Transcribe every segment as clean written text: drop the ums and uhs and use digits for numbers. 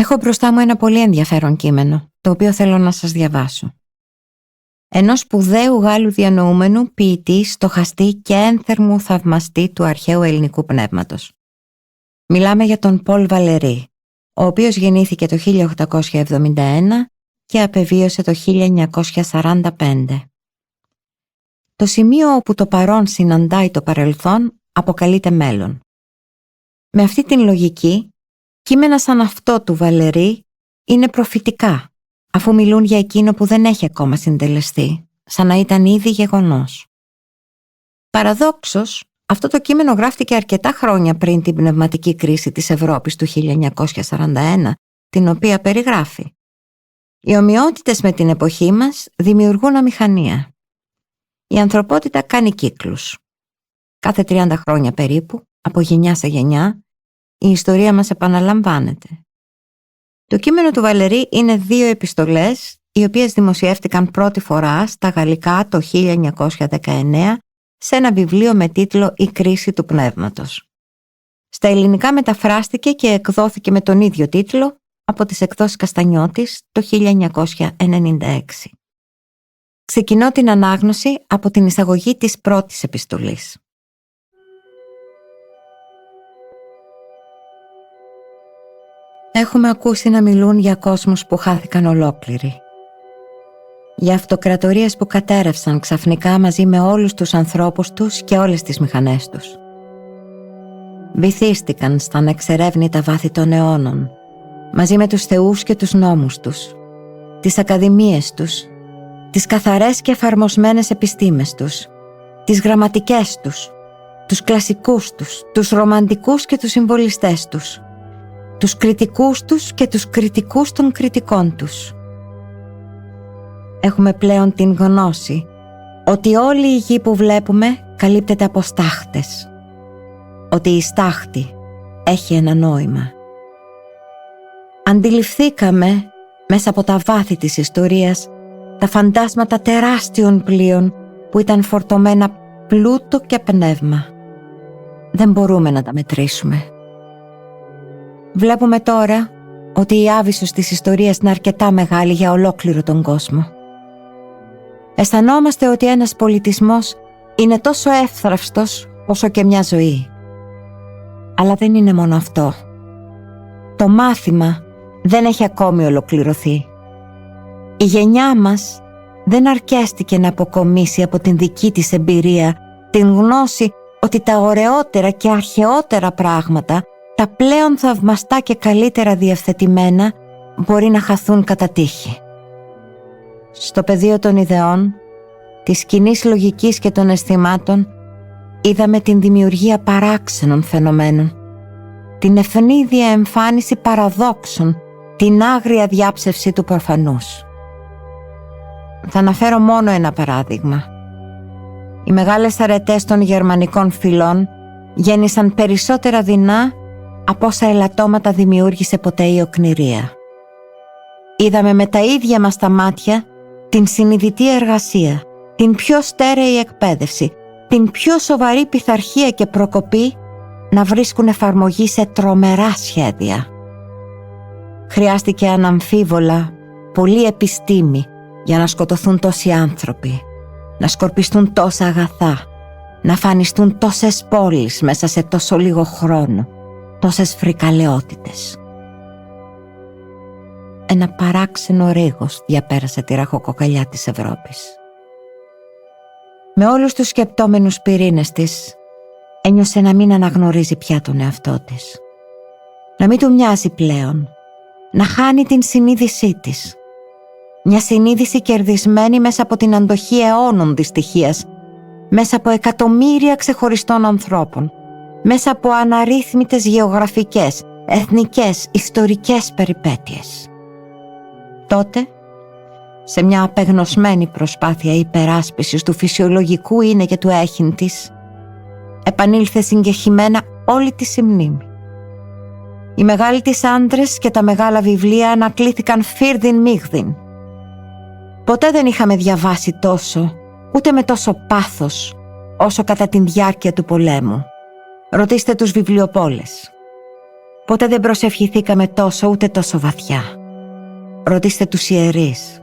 Έχω μπροστά μου ένα πολύ ενδιαφέρον κείμενο, το οποίο θέλω να σας διαβάσω. Ενός σπουδαίου Γάλλου διανοούμενου, ποιητή, στοχαστή και ένθερμου θαυμαστή του αρχαίου ελληνικού πνεύματος. Μιλάμε για τον Πολ Βαλερή, ο οποίος γεννήθηκε το 1871 και απεβίωσε το 1945. Το σημείο όπου το παρόν συναντάει το παρελθόν αποκαλείται μέλλον. Με αυτή την λογική, κείμενα σαν αυτό του Βαλερή είναι προφητικά, αφού μιλούν για εκείνο που δεν έχει ακόμα συντελεστεί, σαν να ήταν ήδη γεγονός. Παραδόξως, αυτό το κείμενο γράφτηκε αρκετά χρόνια πριν την πνευματική κρίση της Ευρώπης του 1941, την οποία περιγράφει. Οι ομοιότητες με την εποχή μας δημιουργούν αμηχανία. Η ανθρωπότητα κάνει κύκλους. Κάθε 30 χρόνια περίπου, από γενιά σε γενιά, η ιστορία μας επαναλαμβάνεται. Το κείμενο του Βαλερή είναι 2 επιστολές, οι οποίες δημοσιεύτηκαν πρώτη φορά στα γαλλικά το 1919 σε ένα βιβλίο με τίτλο «Η κρίση του πνεύματος». Στα ελληνικά μεταφράστηκε και εκδόθηκε με τον ίδιο τίτλο από τις εκδόσεις Καστανιώτης το 1996. Ξεκινώ την ανάγνωση από την εισαγωγή της πρώτης επιστολής. Έχουμε ακούσει να μιλούν για κόσμους που χάθηκαν ολόκληροι. Για αυτοκρατορίες που κατέρευσαν ξαφνικά μαζί με όλους τους ανθρώπους τους και όλες τις μηχανές τους. Βυθίστηκαν στα ανεξερεύνητα βάθη των αιώνων, μαζί με τους θεούς και τους νόμους τους, τις ακαδημίες τους, τις καθαρές και εφαρμοσμένες επιστήμες τους, τις γραμματικές τους, τους κλασικούς τους, τους ρομαντικούς και τους συμβολιστές τους, τους κριτικούς τους και τους κριτικούς των κριτικών τους. Έχουμε πλέον την γνώση ότι όλη η γη που βλέπουμε καλύπτεται από στάχτες, ότι η στάχτη έχει ένα νόημα. Αντιληφθήκαμε μέσα από τα βάθη της ιστορίας τα φαντάσματα τεράστιων πλοίων που ήταν φορτωμένα πλούτο και πνεύμα. Δεν μπορούμε να τα μετρήσουμε. Βλέπουμε τώρα ότι η άβυσσος της ιστορίας είναι αρκετά μεγάλη για ολόκληρο τον κόσμο. Αισθανόμαστε ότι ένας πολιτισμός είναι τόσο εύθραυστος όσο και μια ζωή. Αλλά δεν είναι μόνο αυτό. Το μάθημα δεν έχει ακόμη ολοκληρωθεί. Η γενιά μας δεν αρκέστηκε να αποκομίσει από την δική της εμπειρία την γνώση ότι τα ωραιότερα και αρχαιότερα πράγματα, τα πλέον θαυμαστά και καλύτερα διευθετημένα, μπορεί να χαθούν κατά τύχη. Στο πεδίο των ιδεών, της κοινής λογικής και των αισθημάτων, είδαμε την δημιουργία παράξενων φαινομένων, την ευνίδια εμφάνιση παραδόξων, την άγρια διάψευση του προφανούς. Θα αναφέρω μόνο ένα παράδειγμα. Οι μεγάλες αρετές των γερμανικών φυλών γέννησαν περισσότερα δεινά από όσα ελαττώματα δημιούργησε ποτέ η οκνηρία. Είδαμε με τα ίδια μας τα μάτια την συνειδητή εργασία, την πιο στέρεη εκπαίδευση, την πιο σοβαρή πειθαρχία και προκοπή να βρίσκουν εφαρμογή σε τρομερά σχέδια. Χρειάστηκε αναμφίβολα πολλή επιστήμη για να σκοτωθούν τόσοι άνθρωποι, να σκορπιστούν τόσα αγαθά, να φανιστούν τόσες πόλεις μέσα σε τόσο λίγο χρόνο, τόσες φρικαλαιότητες. Ένα παράξενο ρίγος διαπέρασε τη ραχοκοκαλιά της Ευρώπης. Με όλους τους σκεπτόμενους πυρήνες της, ένιωσε να μην αναγνωρίζει πια τον εαυτό της. Να μην του μοιάζει πλέον, να χάνει την συνείδησή της. Μια συνείδηση κερδισμένη μέσα από την αντοχή αιώνων δυστυχίας, μέσα από εκατομμύρια ξεχωριστών ανθρώπων, μέσα από αναρρύθμιτες γεωγραφικές, εθνικές, ιστορικές περιπέτειες. Τότε, σε μια απεγνωσμένη προσπάθεια υπεράσπισης του φυσιολογικού είναι και του έχειν της, επανήλθε συγκεχημένα όλη της η μνήμη. Οι μεγάλοι της άντρες και τα μεγάλα βιβλία ανακλήθηκαν φίρδιν μίγδιν. Ποτέ δεν είχαμε διαβάσει τόσο, ούτε με τόσο πάθος, όσο κατά την διάρκεια του πολέμου. Ρωτήστε τους βιβλιοπόλες. Ποτέ δεν προσευχηθήκαμε τόσο, ούτε τόσο βαθιά. Ρωτήστε τους ιερείς.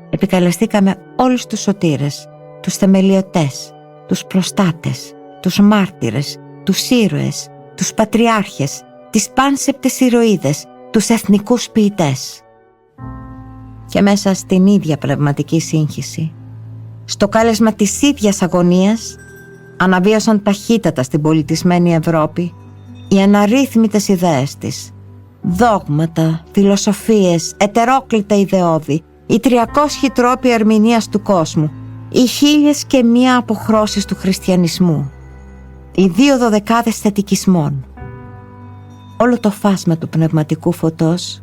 Επικαλεστήκαμε όλους τους σωτήρες, τους θεμελιωτές, τους προστάτες, τους μάρτυρες, τους ήρωες, τους πατριάρχες, τις πάνσεπτες ηρωίδες, τους εθνικούς ποιητές. Και μέσα στην ίδια πνευματική σύγχυση, στο κάλεσμα της ίδιας αγωνίας, αναβίωσαν ταχύτατα στην πολιτισμένη Ευρώπη οι αναρρύθμιτες ιδέες της, δόγματα, φιλοσοφίες, ετερόκλητα ιδεώδη, οι 300 τρόποι ερμηνείας του κόσμου, οι 1001 αποχρώσεις του χριστιανισμού, οι 2 δωδεκάδες θετικισμών. Όλο το φάσμα του πνευματικού φωτός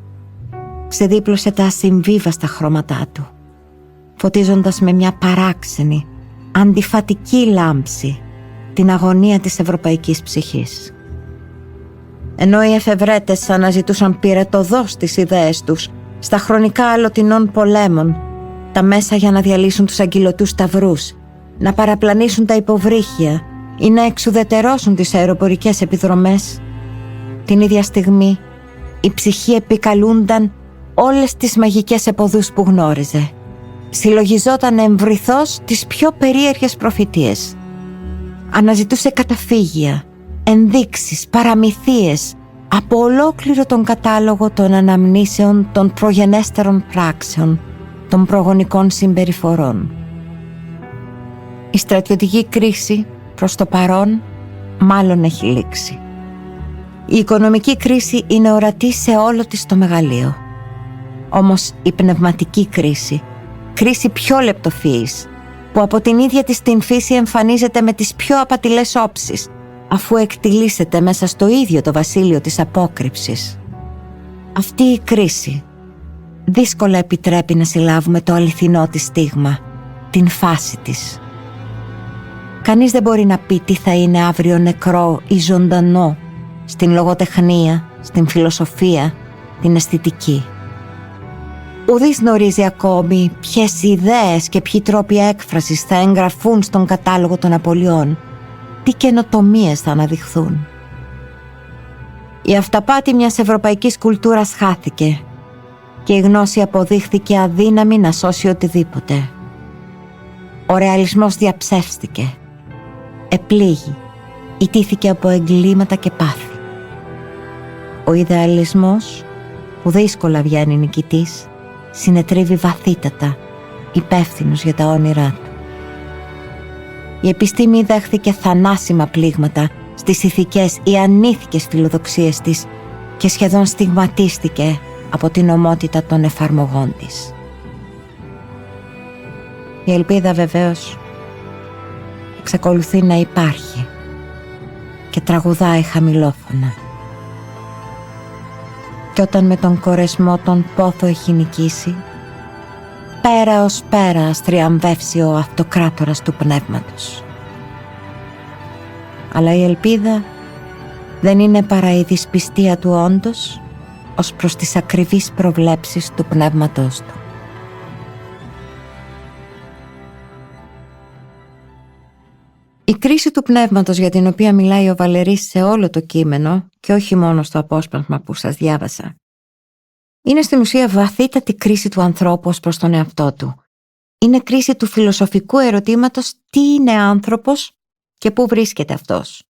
ξεδίπλωσε τα ασυμβίβαστα χρώματά του, φωτίζοντας με μια παράξενη, αντιφατική λάμψη την αγωνία της ευρωπαϊκής ψυχής. Ενώ οι εφευρέτες αναζητούσαν πυρετοδός τις ιδέες τους στα χρονικά αλλοτινών πολέμων, τα μέσα για να διαλύσουν τους αγγυλωτούς σταυρούς, να παραπλανήσουν τα υποβρύχια ή να εξουδετερώσουν τις αεροπορικές επιδρομές, την ίδια στιγμή η ψυχή επικαλούνταν όλες τις μαγικές εποδούς που γνώριζε. Συλλογιζόταν εμβριθώς τις πιο περίεργες προφητείες. Αναζητούσε καταφύγια, ενδείξεις, παραμυθίες από ολόκληρο τον κατάλογο των αναμνήσεων των προγενέστερων πράξεων, των προγονικών συμπεριφορών. Η στρατιωτική κρίση προς το παρόν μάλλον έχει λήξει. Η οικονομική κρίση είναι ορατή σε όλο της το μεγαλείο. Όμως η πνευματική κρίση, κρίση πιο λεπτοφυής, που από την ίδια της την φύση εμφανίζεται με τις πιο απατηλές όψεις, αφού εκτιλήσεται μέσα στο ίδιο το βασίλειο της απόκρυψης. Αυτή η κρίση δύσκολα επιτρέπει να συλλάβουμε το αληθινό της στίγμα, την φάση της. Κανείς δεν μπορεί να πει τι θα είναι αύριο νεκρό ή ζωντανό στην λογοτεχνία, στην φιλοσοφία, την αισθητική. Ουδής γνωρίζει ακόμη ποιες ιδέες και ποιοι τρόποι έκφρασης θα εγγραφούν στον κατάλογο των απολειών, τι καινοτομίες θα αναδειχθούν. Η αυταπάτη μιας ευρωπαϊκής κουλτούρας χάθηκε και η γνώση αποδείχθηκε αδύναμη να σώσει οτιδήποτε. Ο ρεαλισμός διαψεύστηκε, επλήγει, ιτήθηκε από εγκλήματα και πάθη. Ο ιδεαλισμός, που δύσκολα βγαίνει νικητής, συνετρίβει βαθύτατα, υπεύθυνος για τα όνειρά του. Η επιστήμη δέχθηκε θανάσιμα πλήγματα στις ηθικές ή ανήθικες φιλοδοξίες της και σχεδόν στιγματίστηκε από την ομότητα των εφαρμογών της. Η ελπίδα βεβαίως εξακολουθεί να υπάρχει και τραγουδάει χαμηλόφωνα. Και όταν με τον κορεσμό τον πόθο έχει νικήσει, πέρα ως πέρα αστριαμβεύσει ο αυτοκράτορας του πνεύματος. Αλλά η ελπίδα δεν είναι παρά η δυσπιστία του όντως ως προς τις ακριβείς προβλέψεις του πνεύματός του. Η κρίση του πνεύματος για την οποία μιλάει ο Βαλερής σε όλο το κείμενο και όχι μόνο στο απόσπασμα που σας διάβασα, είναι στην ουσία βαθύτατη κρίση του ανθρώπου ως προς τον εαυτό του. Είναι κρίση του φιλοσοφικού ερωτήματος τι είναι άνθρωπος και πού βρίσκεται αυτός.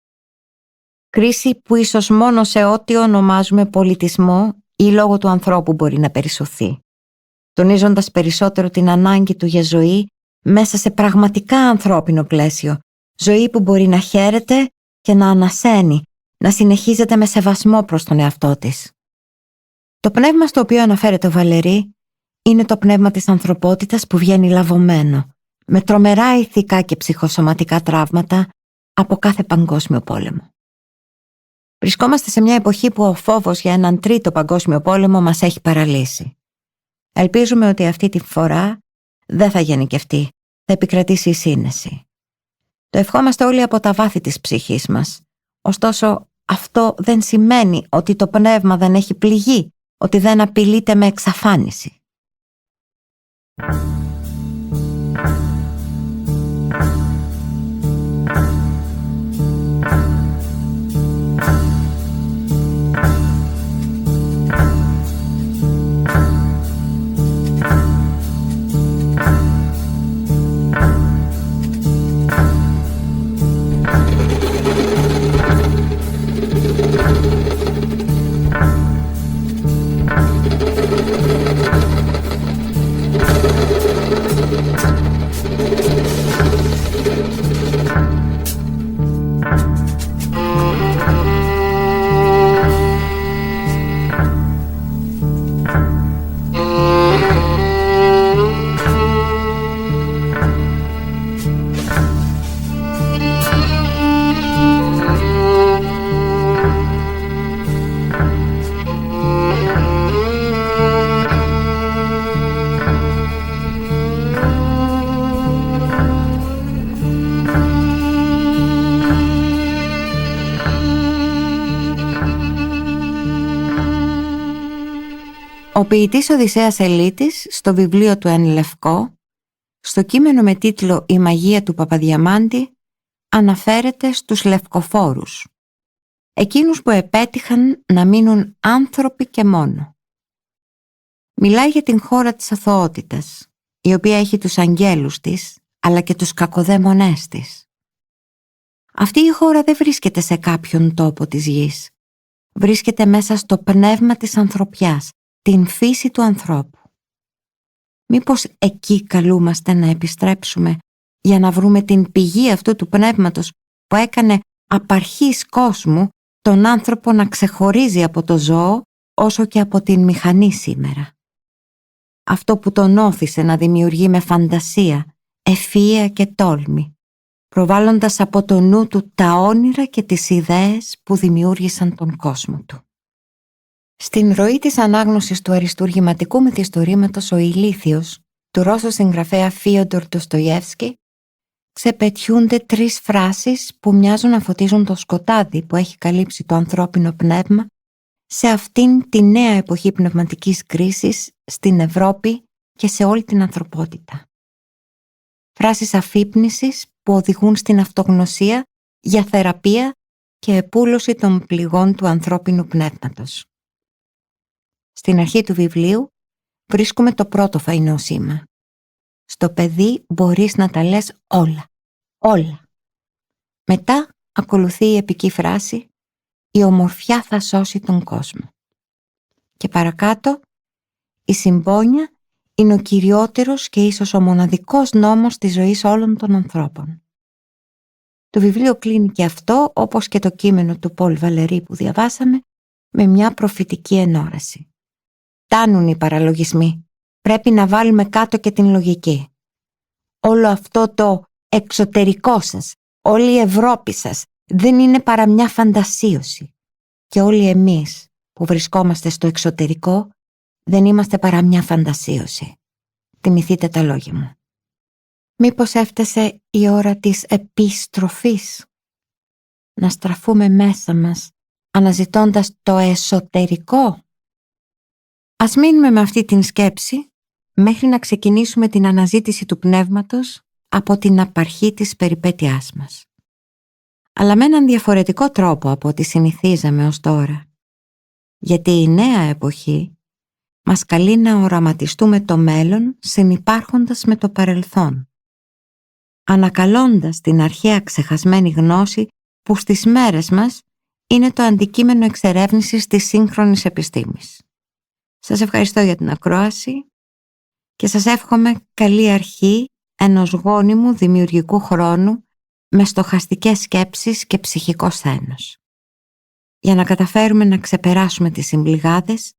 Κρίση που ίσως μόνο σε ό,τι ονομάζουμε πολιτισμό ή λόγω του ανθρώπου μπορεί να περισσωθεί, τονίζοντας περισσότερο την ανάγκη του για ζωή μέσα σε πραγματικά ανθρώπινο πλαίσιο, ζωή που μπορεί να χαίρεται και να ανασένει, να συνεχίζεται με σεβασμό προς τον εαυτό της. Το πνεύμα στο οποίο αναφέρεται ο Βαλερή είναι το πνεύμα της ανθρωπότητας που βγαίνει λαβωμένο, με τρομερά ηθικά και ψυχοσωματικά τραύματα από κάθε παγκόσμιο πόλεμο. Βρισκόμαστε σε μια εποχή που ο φόβος για έναν τρίτο παγκόσμιο πόλεμο μας έχει παραλύσει. Ελπίζουμε ότι αυτή τη φορά δεν θα γενικευτεί, θα επικρατήσει η σύνεση. Το ευχόμαστε όλοι από τα βάθη της ψυχής μας. Ωστόσο, αυτό δεν σημαίνει ότι το πνεύμα δεν έχει πληγεί, ότι δεν απειλείται με εξαφάνιση. Ο ποιητής Οδυσσέας Ελίτης, στο βιβλίο του «Εν Λευκό», στο κείμενο με τίτλο «Η μαγεία του Παπαδιαμάντη», αναφέρεται στους λευκοφόρους, εκείνους που επέτυχαν να μείνουν άνθρωποι και μόνο. Μιλάει για την χώρα της αθωότητας, η οποία έχει τους αγγέλους της, αλλά και τους κακοδαίμονές της. Αυτή η χώρα δεν βρίσκεται σε κάποιον τόπο της γης. Βρίσκεται μέσα στο πνεύμα της ανθρωπιάς, την φύση του ανθρώπου. Μήπως εκεί καλούμαστε να επιστρέψουμε για να βρούμε την πηγή αυτού του πνεύματος που έκανε απ' αρχής κόσμου τον άνθρωπο να ξεχωρίζει από το ζώο όσο και από την μηχανή σήμερα. Αυτό που τον όθησε να δημιουργεί με φαντασία, ευφυΐα και τόλμη, προβάλλοντας από το νου του τα όνειρα και τις ιδέες που δημιούργησαν τον κόσμο του. Στην ροή της ανάγνωσης του αριστουργηματικού μυθιστορήματος «Ο Ηλίθιος» του Ρώσου συγγραφέα Φίοντορ Ντοστογιεύσκι ξεπετιούνται 3 φράσεις που μοιάζουν να φωτίζουν το σκοτάδι που έχει καλύψει το ανθρώπινο πνεύμα σε αυτήν τη νέα εποχή πνευματικής κρίσης στην Ευρώπη και σε όλη την ανθρωπότητα. Φράσεις αφύπνισης που οδηγούν στην αυτογνωσία για θεραπεία και επούλωση των πληγών του ανθρώπινου πνεύματος. Στην αρχή του βιβλίου βρίσκουμε το πρώτο φαϊνό σήμα. Στο παιδί μπορείς να τα λες όλα, όλα. Μετά ακολουθεί η επική φράση «Η ομορφιά θα σώσει τον κόσμο». Και παρακάτω «Η συμπόνια είναι ο κυριότερος και ίσως ο μοναδικός νόμος της ζωής όλων των ανθρώπων». Το βιβλίο κλείνει και αυτό, όπως και το κείμενο του Πολ Βαλερή που διαβάσαμε, με μια προφητική ενόραση. Φτάνουν οι παραλογισμοί. Πρέπει να βάλουμε κάτω και την λογική. Όλο αυτό το εξωτερικό σας, όλη η Ευρώπη σας, δεν είναι παρά μια φαντασίωση. Και όλοι εμείς που βρισκόμαστε στο εξωτερικό, δεν είμαστε παρά μια φαντασίωση. Θυμηθείτε τα λόγια μου. Μήπως έφτασε η ώρα της επιστροφής? Να στραφούμε μέσα μας, αναζητώντας το εσωτερικό. Ας μείνουμε με αυτή την σκέψη μέχρι να ξεκινήσουμε την αναζήτηση του πνεύματος από την απαρχή της περιπέτειάς μας. Αλλά με έναν διαφορετικό τρόπο από ό,τι συνηθίζαμε ως τώρα. Γιατί η νέα εποχή μας καλεί να οραματιστούμε το μέλλον συνυπάρχοντας με το παρελθόν, ανακαλώντας την αρχαία ξεχασμένη γνώση που στις μέρες μας είναι το αντικείμενο εξερεύνησης της σύγχρονης επιστήμης. Σας ευχαριστώ για την ακρόαση και σας εύχομαι καλή αρχή ενός γόνιμου δημιουργικού χρόνου με στοχαστικές σκέψεις και ψυχικό σθένος. Για να καταφέρουμε να ξεπεράσουμε τις συμπληγάδες,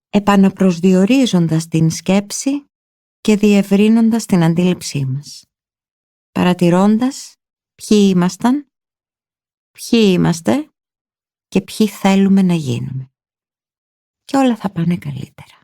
επαναπροσδιορίζοντας την σκέψη και διευρύνοντας την αντίληψή μας. παρατηρώντας ποιοι ήμασταν, ποιοι είμαστε και ποιοι θέλουμε να γίνουμε. Και όλα θα πάνε καλύτερα.